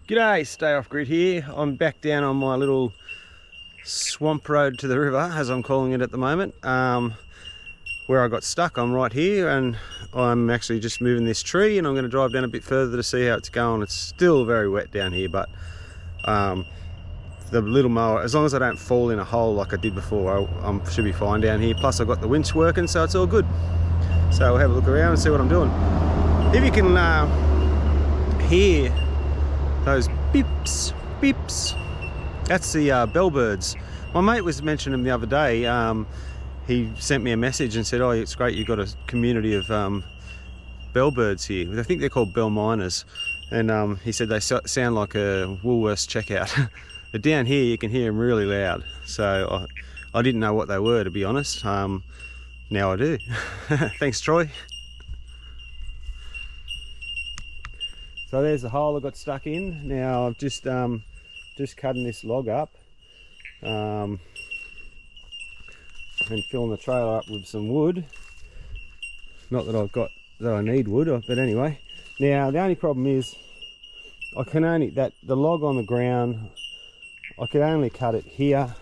G'day, Stay Off Grid here. I'm back down on my little swamp road to the river, as I'm calling it at the moment. Where I got stuck, I'm right here, and I'm actually just moving this tree, and I'm going to drive down a bit further to see how it's going. It's still very wet down here, but the little mower, as long as I don't fall in a hole like I did before, I should be fine down here. Plus I've got the winch working, so it's all good. So we'll have a look around and see what I'm doing. If you can hear those beeps, beeps, that's the bellbirds. My mate was mentioning them the other day. He sent me a message and said, oh, it's great you've got a community of bellbirds here. I think they're called bell miners. And he said they sound like a Woolworths checkout. But down here you can hear them really loud. So I didn't know what they were, to be honest. Now I do. Thanks, Troy. So there's the hole I got stuck in. Now I've just cutting this log up and filling the trailer up with some wood. Not that I need wood, but anyway. Now the only problem is I can only, the log on the ground, I could only cut it here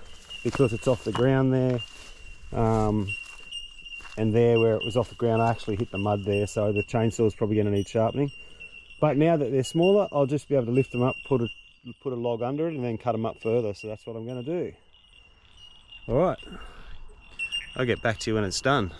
because it's off the ground there. And there where it was off the ground, I actually hit the mud there, so the chainsaw's probably going to need sharpening. But now that they're smaller, I'll just be able to lift them up, put a log under it, and then cut them up further. So that's what I'm going to do. All right, I'll get back to you when it's done.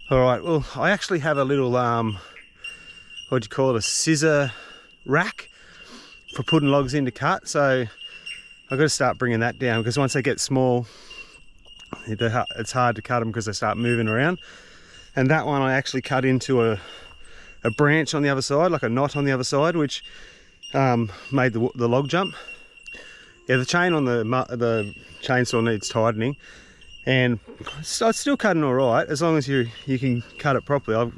Alright, well, I actually have a little, what do you call it, a scissor rack for putting logs in to cut, so I've got to start bringing that down, because once they get small, it's hard to cut them because they start moving around. And that one I actually cut into a branch on the other side, like a knot on the other side, which made the log jump. Yeah, the chain on the chainsaw needs tightening. And it's still cutting all right, as long as you can cut it properly. A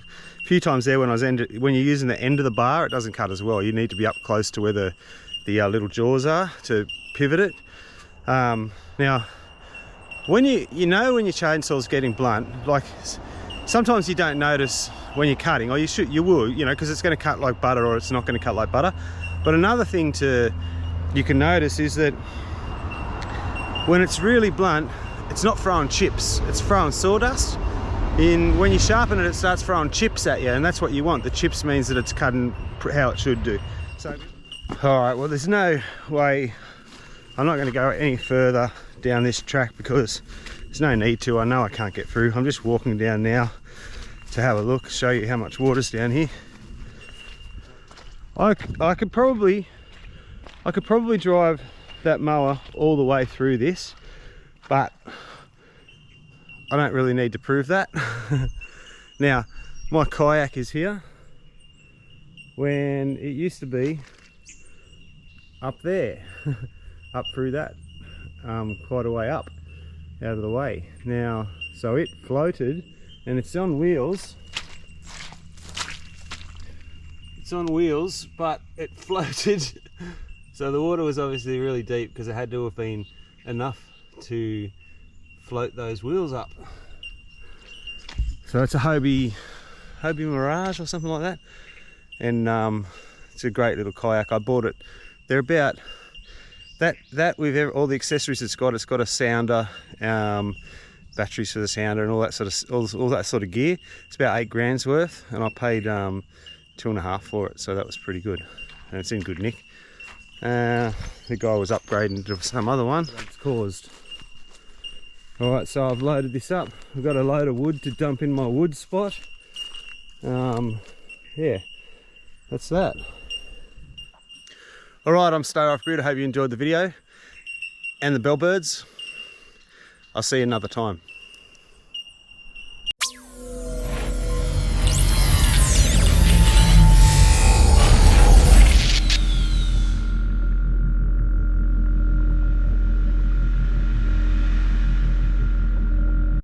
few times there when you're using the end of the bar, it doesn't cut as well. You need to be up close to where the little jaws are to pivot it. Now, when when your chainsaw's getting blunt, like sometimes you don't notice when you're cutting, or you will, because it's going to cut like butter or it's not going to cut like butter. But another thing you can notice is that when it's really blunt, it's not throwing chips, it's throwing sawdust. When you sharpen it, it starts throwing chips at you, and that's what you want. The chips means that it's cutting how it should do. So, all right, well, there's no way I'm not going to go any further down this track because there's no need to. I know I can't get through. I'm just walking down now to have a look, show you how much water's down here. I could probably drive that mower all the way through this, but I don't really need to prove that. Now, my kayak is here when it used to be up there, up through that, quite a way up, out of the way. Now, so it floated and it's on wheels. It's on wheels, but it floated. So the water was obviously really deep because it had to have been enough to float those wheels up. So it's a Hobie Mirage or something like that, and it's a great little kayak. I bought it. They're about that with all the accessories it's got. It's got a sounder, batteries for the sounder, and all that sort of all that sort of gear. It's about $8 worth, and I paid 2.5 for it, so that was pretty good, and it's in good nick. The guy was upgrading to some other one. It's caused. Alright, so I've loaded this up. I've got a load of wood to dump in my wood spot. Yeah, that's that. Alright, I'm Stay Off Grid. I hope you enjoyed the video and the bellbirds. I'll see you another time.